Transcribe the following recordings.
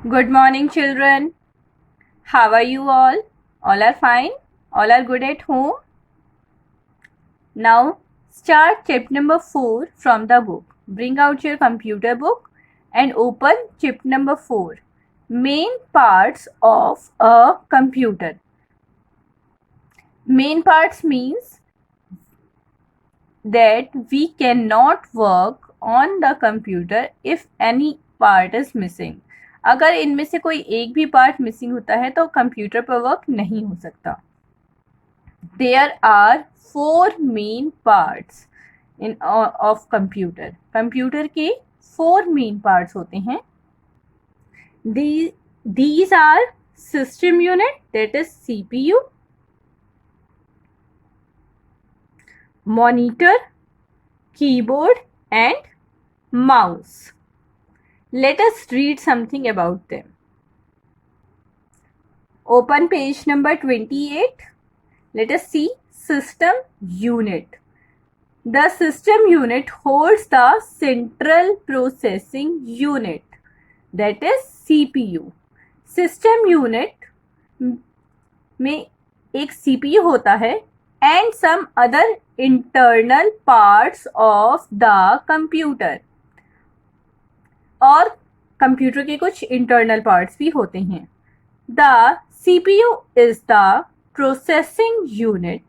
Good morning, children. How are you all? All are fine? All are good at home? Now, start chapter number 4 from the book. Bring out your computer book and open chapter number 4. Main parts of a computer. Main parts means that we cannot work on the computer if any part is missing. अगर इनमें से कोई एक भी part missing होता है तो computer पर वर्क नहीं हो सकता. There are 4 main parts in of computer. Computer के 4 main parts होते हैं. These are system unit, that is CPU, monitor, keyboard and mouse. Let us read something about them. Open page number 28. Let us see system unit. The system unit holds the central processing unit, that is CPU. System unit में एक CPU होता है and some other internal parts of the computer. और computer के कुछ internal parts भी होते हैं. The CPU is the processing unit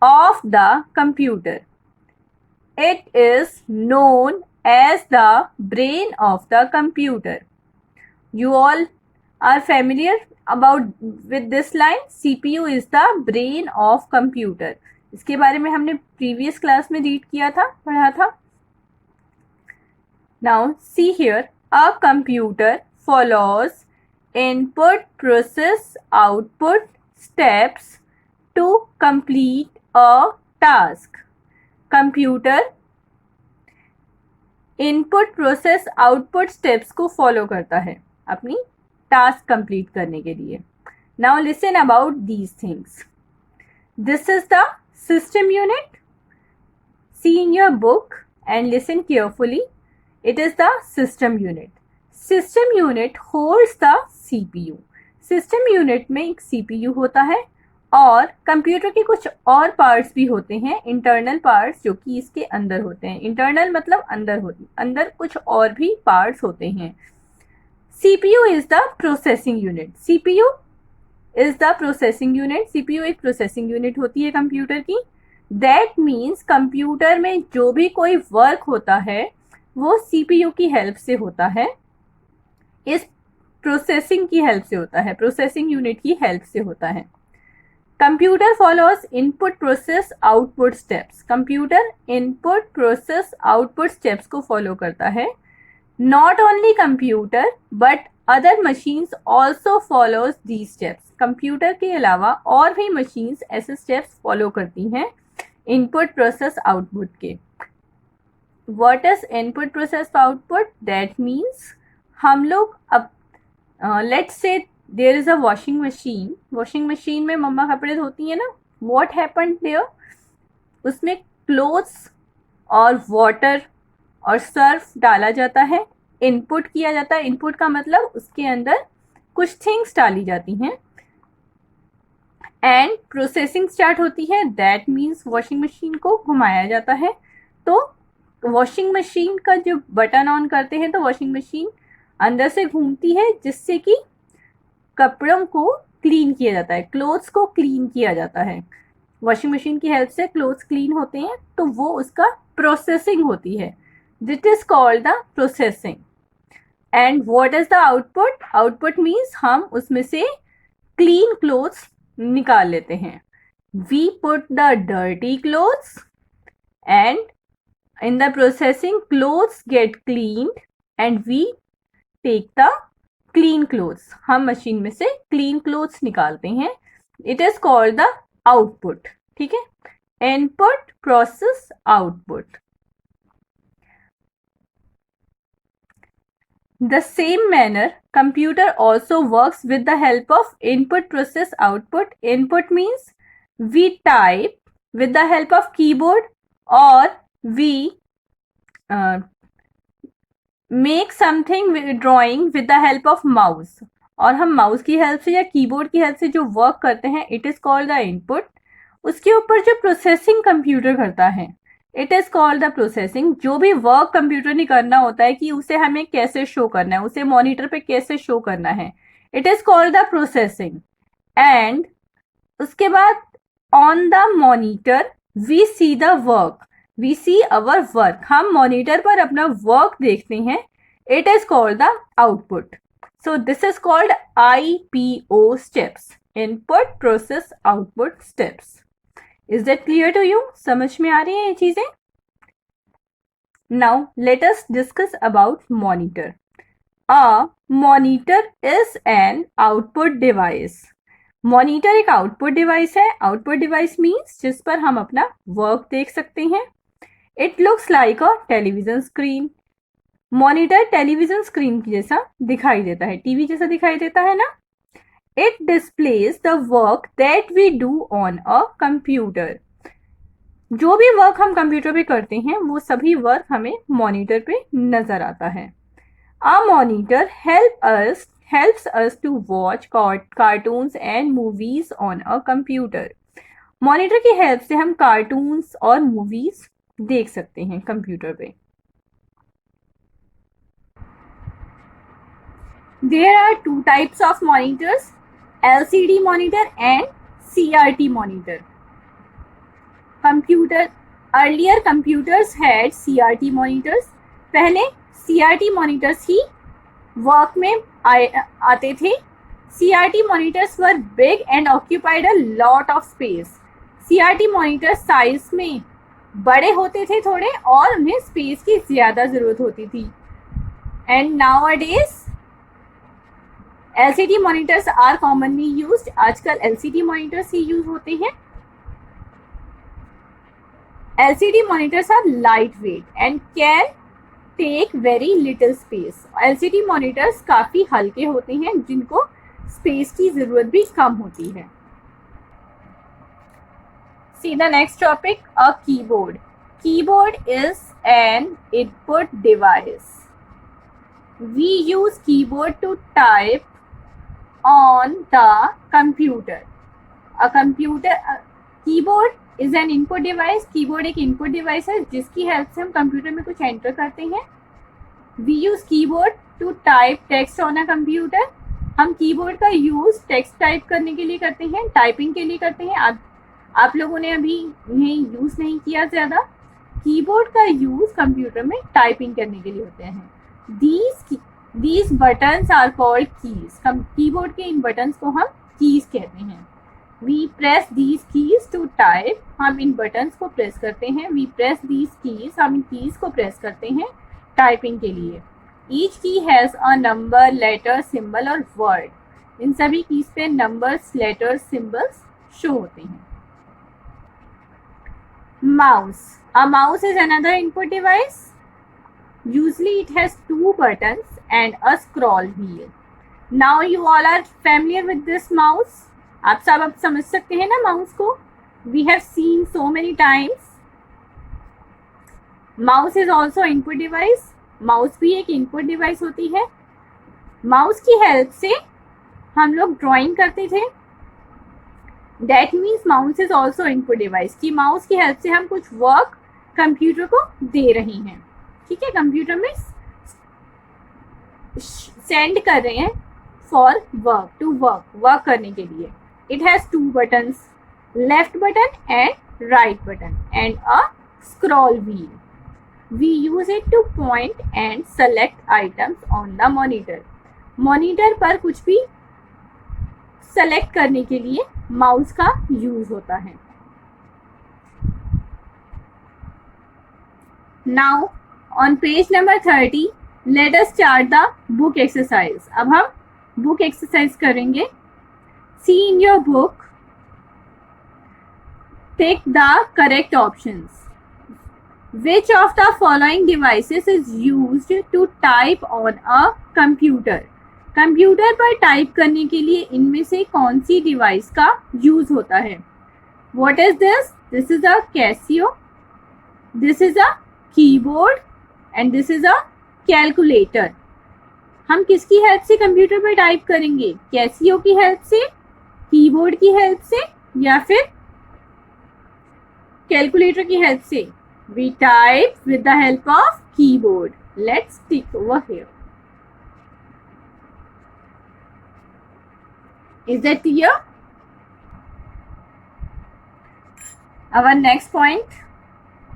of the computer. It is known as the brain of the computer. You all are familiar with this line. CPU is the brain of computer. इसके बारे में हमने previous class में read किया था, पढ़ा था. Now see here, a computer follows input, process, output steps to complete a task. Computer input process output steps को फॉलो करता है अपनी टास्क कंप्लीट करने के लिए. Now listen about these things. This is the system unit. See in your book and listen carefully. It is the system unit. System unit holds the CPU. System unit में एक CPU होता है और computer के कुछ और parts भी होते हैं, इंटरनल पार्ट्स, जो कि इसके अंदर होते हैं. इंटरनल मतलब अंदर कुछ और भी पार्ट्स होते हैं. CPU is the processing unit. CPU is the processing unit. CPU एक प्रोसेसिंग यूनिट होती है कंप्यूटर की. दैट मीन्स कंप्यूटर में जो भी कोई वर्क होता है वो सीपीयू की हेल्प से होता है, इस प्रोसेसिंग की हेल्प से होता है, प्रोसेसिंग यूनिट की हेल्प से होता है. Computer follows input process output steps. Computer input process output steps को फॉलो करता है. Not only computer but other machines also follows these steps. Computer के अलावा और भी मशीन्स ऐसे स्टेप्स फॉलो करती हैं इनपुट प्रोसेस आउटपुट के. What is input process output? That means हम लोग अब let's say there is a washing machine. Washing machine में मम्मा कपड़े धोती है ना. What happened there? उसमें क्लोथ्स और वाटर और सर्फ डाला जाता है, इनपुट किया जाता है. इनपुट का मतलब उसके अंदर कुछ थिंग्स डाली जाती हैं एंड प्रोसेसिंग स्टार्ट होती है. दैट मीन्स वॉशिंग मशीन को घुमाया जाता है. तो वॉशिंग मशीन का जो बटन ऑन करते हैं तो वॉशिंग मशीन अंदर से घूमती है, जिससे कि कपड़ों को क्लीन किया जाता है, क्लोथ्स को क्लीन किया जाता है. वॉशिंग मशीन की हेल्प से क्लोथ्स क्लीन होते हैं, तो वो उसका प्रोसेसिंग होती है. This is called the processing. And what is the output? Output means हम उसमें से क्लीन क्लोथ्स निकाल लेते हैं. We put the dirty clothes and in the processing clothes get cleaned and we take the clean clothes. हम machine में से clean clothes निकालते हैं. It is called the output. ठीक है. Input, process, output. The same manner, computer also works with the help of input, process, output. Input means we type with the help of keyboard or we make something drawing with the help of mouse, और हम mouse की help से या keyboard की help से जो work करते हैं, it is called the input. उसके ऊपर जो प्रोसेसिंग कंप्यूटर करता है, it is called the processing. जो भी वर्क कंप्यूटर ने करना होता है कि उसे हमें कैसे शो करना है, उसे मॉनिटर पे कैसे शो करना है, it is called the processing. And उसके बाद on the monitor we see the work, we see our work, हम मॉनिटर पर अपना वर्क देखते हैं, it is called the output. So this is called IPO steps, input process output steps. Is that clear to you? समझ में आ रही है ये चीजें? Now let us discuss about monitor. A monitor is an output device. Monitor एक output device है। Output device means जिस पर हम अपना वर्क देख सकते हैं। It looks like a television screen. Monitor television screen की जैसा दिखाई देता है, टीवी जैसा दिखाई देता है ना। It displays the work that we do on a computer. जो भी वर्क हम कंप्यूटर पे करते हैं वो सभी वर्क हमें मॉनिटर पे नजर आता है। A monitor helps us to watch cartoons and movies on a computer. Monitor की हेल्प से हम कार्टून्स और मूवीज देख सकते हैं कंप्यूटर पे। There are two types of monitors, LCD monitor and CRT monitor. Earlier computers had CRT monitors. पहले CRT monitors ही work में आते थे। CRT monitors were big and occupied a lot of space. CRT monitors size में बड़े होते थे थोड़े और उन्हें स्पेस की ज्यादा जरूरत होती थी। And nowadays LCD monitors are commonly used. आजकल LCD monitors ही यूज होते हैं। LCD monitors are lightweight and can take very little space. LCD monitors काफी हल्के होते हैं जिनको स्पेस की जरूरत भी कम होती है। See the next topic, a keyboard. Keyboard is an input device. We use keyboard to type on the computer. Keyboard is an input device. Keyboard एक input device है जिसकी हेल्प से हम कंप्यूटर में कुछ एंटर करते हैं। We use keyboard to type text on a computer. हम कीबोर्ड का यूज टेक्स्ट टाइप करने के लिए करते हैं, टाइपिंग के लिए करते हैं। आप लोगों ने अभी इन्हें यूज नहीं किया ज्यादा। कीबोर्ड का यूज कंप्यूटर में टाइपिंग करने के लिए होते हैं। These buttons are called keys. Keyboard के इन बटन्स को हम कीज कहते हैं। We press these keys to type. हम इन बटन्स को प्रेस करते हैं। We press these keys. हम इन कीज को प्रेस करते हैं टाइपिंग के लिए। Each key has a number, letter, symbol और word. इन सभी कीज पे नंबर्स, लेटर्स, सिंबल्स शो होते हैं। Mouse. A mouse is another input device. Usually it has two buttons and a scroll wheel. Now you all are familiar with this mouse. आप सब अब समझ सकते हैं ना माउस को। We have seen so many times. Mouse is also input device. Mouse भी एक इनपुट डिवाइस होती है। माउस की हेल्प से हम लोग ड्राइंग करते थे। That means mouse is also input device. कि माउस की हेल्प से हम कुछ वर्क कंप्यूटर को दे रहे हैं। ठीक है, कंप्यूटर में सेंड कर रहे हैं फॉर वर्क, टू वर्क करने के लिए। It has two buttons, left button and right button and a scroll wheel. We use it to point and select items on the monitor. Monitor पर कुछ भी सेलेक्ट करने के लिए माउस का यूज होता है। Now on page number 30, let us start the book exercise. अब हम बुक एक्सरसाइज करेंगे। See in your book, pick the correct options. Which of the following devices is used to type on a computer? Computer पर type करने के लिए इनमें से कौन सी डिवाइस का यूज होता है? What is this? This is a Casio. This is a keyboard and this is a calculator, हम किसकी हेल्प से कंप्यूटर पर टाइप करेंगे? कैसियो की हेल्प से, कीबोर्ड की हेल्प से, या फिर कैलकुलेटर की हेल्प से? We type with the help of keyboard. Let's tick over here. Is that clear? Our next point,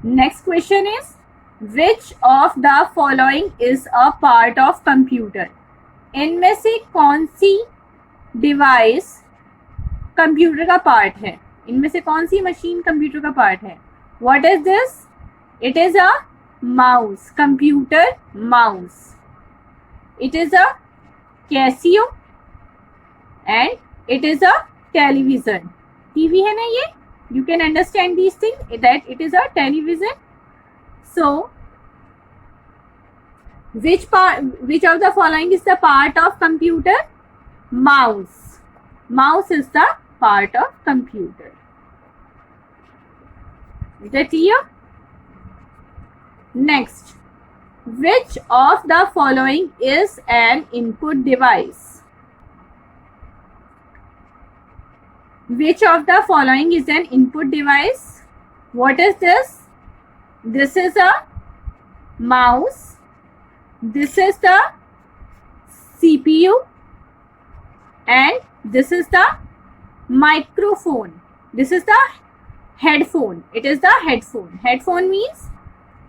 next question is, which of the following is a part of computer? इनमें से कौन सी device computer का part है? इनमें से कौन सी machine computer का part है? What is this? It is a mouse, computer mouse. It is a Casio and it is a television. TV है ना ये? You can understand these things that it is a television. So, which of the following is the part of computer? Mouse. Mouse is the part of computer. Is that clear? Next, which of the following is an input device? Which of the following is an input device? What is this? This is a mouse. This is the CPU. And this is the microphone. This is the headphone. It is the headphone. Headphone means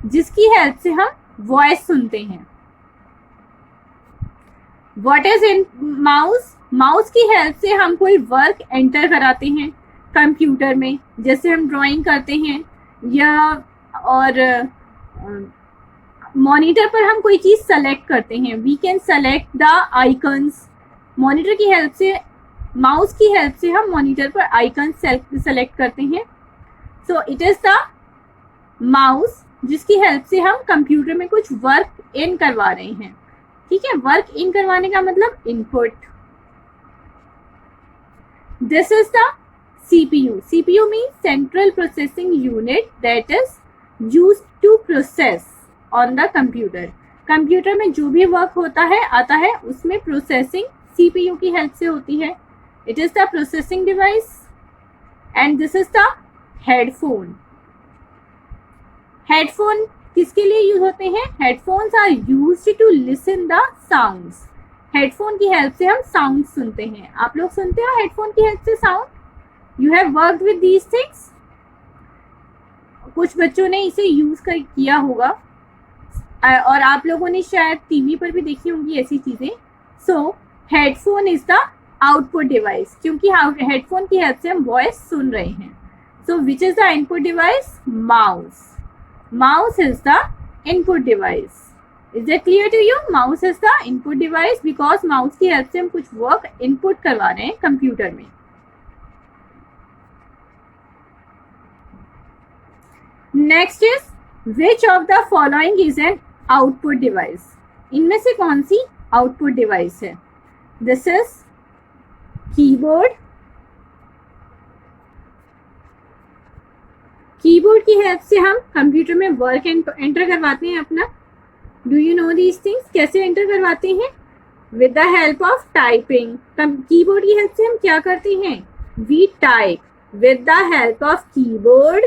जिसकी help से हम voice सुनते हैं. What is in mouse? Mouse की help से हम कोई work enter कराते हैं कंप्यूटर में, जैसे हम ड्राइंग करते हैं या और मॉनिटर पर हम कोई चीज़ सेलेक्ट करते हैं. We can select the icons. Monitor की हेल्प से, माउस की हेल्प से हम मॉनिटर पर आइकन सेलेक्ट करते हैं. So it is the mouse जिसकी हेल्प से हम कंप्यूटर में कुछ वर्क इन करवा रहे हैं. ठीक है, वर्क इन करवाने का मतलब input. This is the CPU. CPU means Central Processing Unit that is used to process on the computer. Computer में जो भी वर्क होता है आता है उसमें प्रोसेसिंग CPU की हेल्प से होती है. It is the processing device. And this is the headphone. Headphone किसके लिए यूज होते हैं? Headphones are used to listen the sounds. Headphone की हेल्प से हम साउंड सुनते हैं. आप लोग सुनते हो हेडफोन की हेल्प से sound? You have worked with these things. कुछ बच्चों ने इसे यूज किया होगा और आप लोगों ने शायद टीवी पर भी देखी होंगी ऐसी चीजें. So headphone is the output device, क्योंकि हेडफोन की हेल्प से हम वॉइस सुन रहे हैं. So which is the input device? Mouse. Mouse is the input device. Is that clear to you? Mouse is the input device because mouse की help से हम कुछ वर्क इनपुट करवा रहे हैं कंप्यूटर में. Next is, which of the following is an output device? इनमें से कौन सी आउटपुट डिवाइस है? This is keyboard. कीबोर्ड की हेल्प से हम कंप्यूटर में वर्क एंटर करवाते हैं अपना. Do you know these things? कैसे एंटर करवाते हैं? With the help of typing. Keyboard की हेल्प से हम क्या करते हैं? We type. With the help of keyboard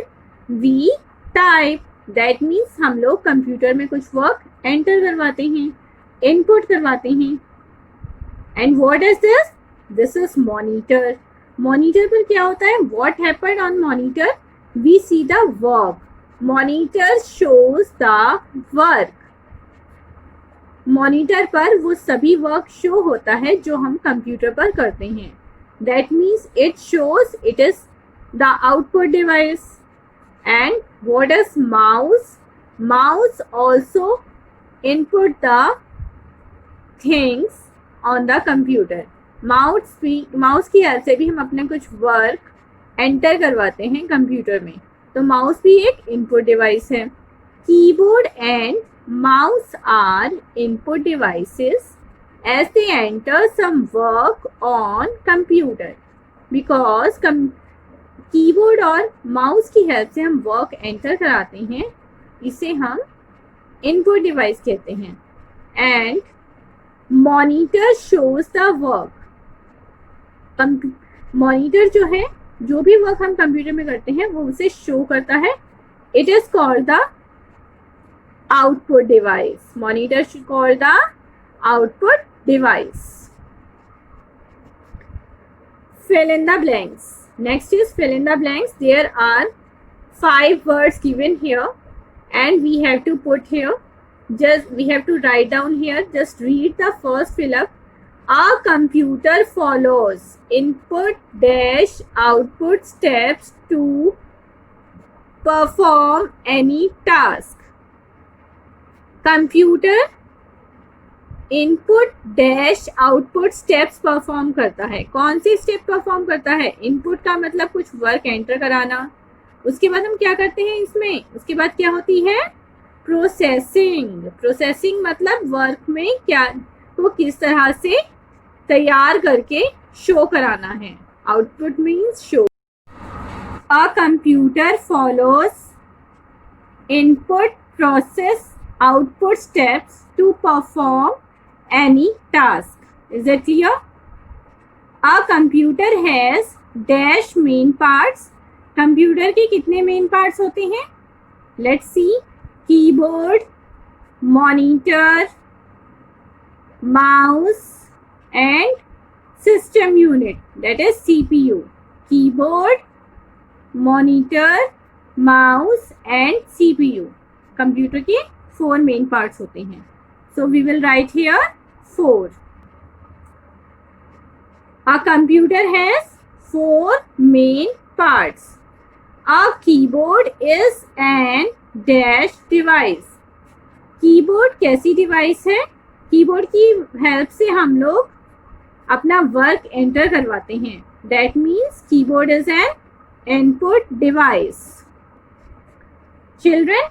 we type. That means हम लोग कंप्यूटर में कुछ वर्क एंटर करवाते हैं, इनपुट करवाते हैं. And what is this? This is monitor. Monitor पर क्या होता है? What happened on monitor? We see the work. Monitor shows the work. Monitor पर वो सभी वर्क शो होता है जो हम कंप्यूटर पर करते हैं. That means it shows it is the output device. And what is mouse? Mouse also input the things on the computer. Mouse की हेल्प से भी हम अपने कुछ वर्क एंटर करवाते हैं कंप्यूटर में. तो माउस भी एक इनपुट डिवाइस है. Keyboard and mouse are input devices as they enter some work on computer. Because keyboard और माउस की हेल्प से हम वर्क एंटर कराते हैं, इसे हम इनपुट डिवाइस कहते हैं. and monitor shows the work. Monitor जो है, जो भी वर्क हम कंप्यूटर में करते हैं वो उसे शो करता है. It is called the output device. Monitor is called the output device. Fill in the blanks. Next is fill in the blanks. There are 5 words given here and we have to put here, just we have to write down here. Just read the first fill up. A computer follows input dash output steps to perform any task. Computer input dash output steps perform करता है. कौन see step perform करता है? Input का मतलब कुछ work enter कराना. उसके बाद हम क्या करते हैं इसमें? उसके बाद क्या होती है? प्रोसेसिंग. प्रोसेसिंग मतलब वर्क में क्या को किस तरह से तैयार करके शो कराना है. Output means show. A computer follows input process output steps to perform any task. Is that clear? A computer has dash main parts. Computer के कितने मेन पार्ट्स होते हैं? Let's see. Keyboard, monitor, mouse and system unit, that is CPU. Keyboard, monitor, mouse and CPU. Computer के 4 main parts होते हैं. So we will write here 4. A computer has 4 main parts. A keyboard is an dash device. Keyboard कैसी device है? Keyboard की help से हम लोग अपना वर्क एंटर करवाते हैं. That means keyboard is an input device. Children,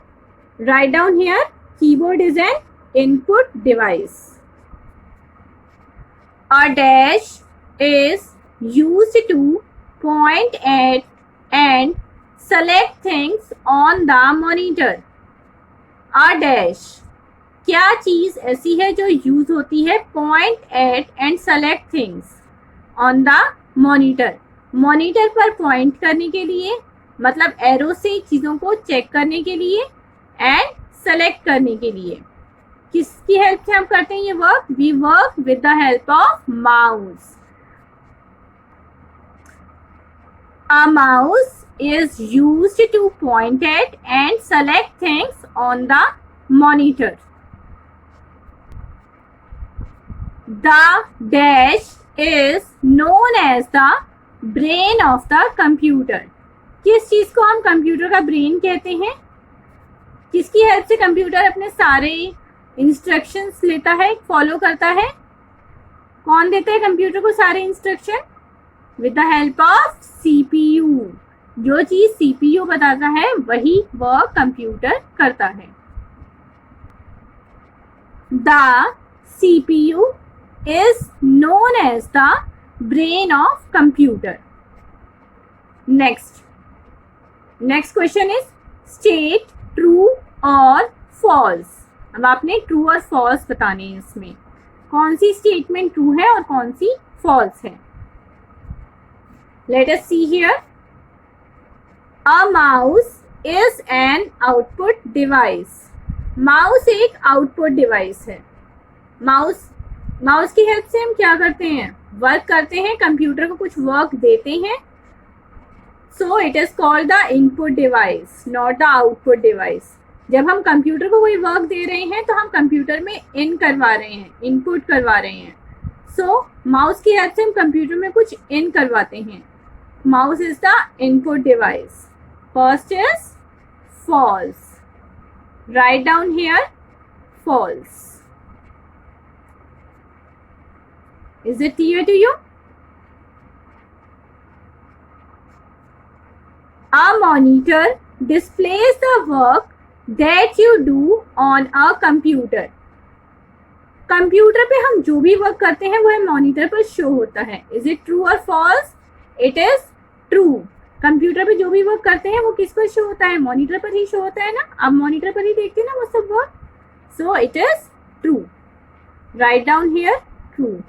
write down here. Keyboard is an input device. A dash is used to point at and select things on the monitor. A dash क्या चीज ऐसी है जो use होती है point at and select things on the monitor. Monitor पर point करने के लिए, मतलब एरो से चीजों को चेक करने के लिए एंड सेलेक्ट करने के लिए. किसकी हेल्प से हम करते हैं ये work? We work with the help of mouse. A mouse is used to point at and select things on the monitor. The dash is known as the brain of the computer. किस चीज को हम computer का brain कहते हैं? किसकी help से computer अपने सारे इंस्ट्रक्शंस लेता है, फॉलो करता है? कौन देता है कंप्यूटर को सारे instruction? With the help of CPU. जो चीज CPU बताता है वही वह कंप्यूटर करता है. The CPU is known as the brain of computer. Next question is state true और फॉल्स. अब आपने ट्रू और फॉल्स बताने हैं. इसमें कौन सी स्टेटमेंट ट्रू है और कौन सी फॉल्स है? Let us see here. A mouse is an output device. Mouse एक आउटपुट डिवाइस है. माउस की हेल्प से हम क्या करते हैं? वर्क करते हैं, कंप्यूटर को कुछ वर्क देते हैं. So it is called the input device, not the output device. जब हम कंप्यूटर को कोई वर्क दे रहे हैं तो हम कंप्यूटर में इन करवा रहे हैं, इनपुट करवा रहे हैं. सो माउस की हेल्प से हम कंप्यूटर में कुछ इन करवाते हैं. Mouse is the input device. First is false. Right down here false. Is it clear to you? A monitor displays the work that you do on a computer. Computer पे हम जो भी वर्क करते हैं वह मॉनिटर पर show होता है. इज इट ट्रू और false? It is true. Computer पे जो भी वर्क करते हैं वो किस पर शो होता है? मॉनिटर पर ही शो होता है ना. आप मॉनिटर पर ही देखते हैं ना वो सब work. So it is true. Write down here true.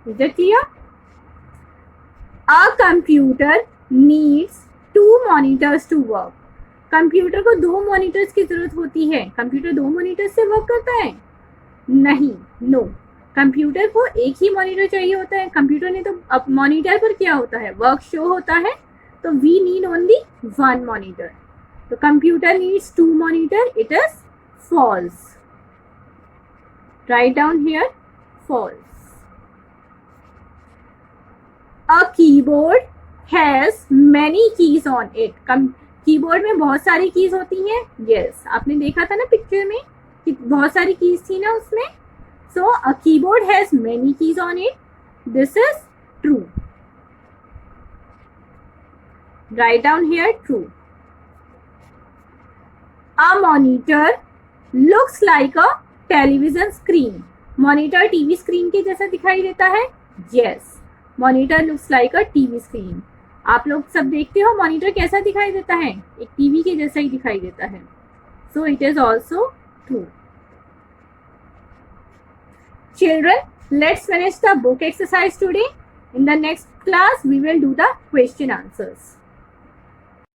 Is it clear? A computer needs 2 monitors to work. Computer को 2 मॉनिटर्स की जरूरत होती है. कंप्यूटर 2 मॉनिटर्स से वर्क करता है? नहीं, नो. कंप्यूटर को एक ही मॉनिटर चाहिए होता है. कंप्यूटर ने तो अब मॉनिटर पर क्या होता है, वर्क शो होता है, तो वी नीड ओनली 1 मॉनिटर. तो computer needs 2 monitor, it is false. Right down here false. A keyboard has many keys on it. Keyboard में बहुत सारी कीज होती हैं. यस, आपने देखा था ना पिक्चर में कि बहुत सारी कीज थी ना उसमें. So a keyboard has many keys on it. This is true. Write down here true. A monitor looks like a television screen. Monitor TV screen के जैसा दिखाई देता है. Yes, monitor looks like a TV screen. आप लोग सब देखते हो मॉनिटर कैसा दिखाई देता है, एक टीवी के जैसा ही दिखाई देता है. So it is also true. Children, let's finish the book exercise today. In the next class, we will do the question answers.